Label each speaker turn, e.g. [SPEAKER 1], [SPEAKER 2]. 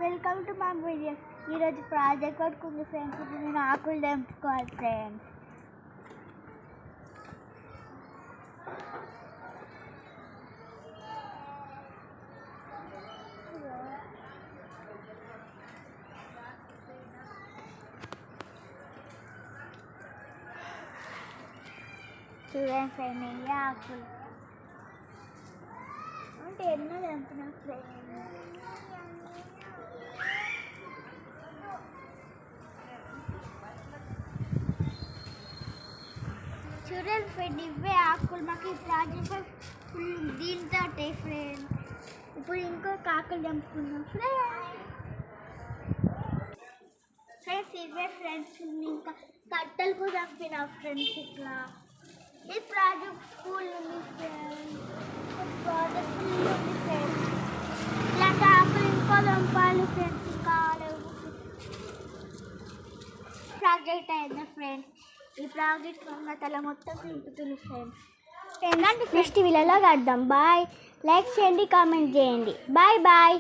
[SPEAKER 1] Welcome to my video. ఈరోజు project work ఉంది friends. ఇప్పుడు నేను ఆకులు తెంపుకోవాలి ఫ్రెండ్స్. చూడండి ఫ్రెండ్, ఈ ఆకులు అంటే ఎన్నో తెంపుతున్నా ఫ్రెండ్. చూడండి ఫ్రెండ్, ఇవే ఆకులు మాకు ఈ ప్రాజెక్ట్ ఫుల్ దీంతో ఫ్రెండ్. ఇప్పుడు ఇంకొక ఆకులు తెంపుకున్నాం ఫ్రెండ్స్. ఇవే ఫ్రెండ్స్, ఇంకా కట్టెలు కూడా చంపినా ఫ్రెండ్స్. ఇట్లా ఈ ప్రాజెక్ట్ స్కూల్ ఉంది ఫ్రెండ్స్. ప్రాజెక్ట్ ఫుల్ ఉంది ఫ్రెండ్స్. ఇలాంటి ఆకులు ఇంకో తెంపాలి ఫ్రెండ్స్. ఇంకా ప్రాజెక్ట్ అయిందా ఫ్రెండ్స్. ఈ ప్రాజెక్ట్ ఉన్న తల మొత్తం నింపుతుంది ఫ్రెండ్స్. నెక్స్ట్ వీళ్ళలో కడదాం. బాయ్. లైక్ చేయండి, కామెంట్ చేయండి. Bye bye.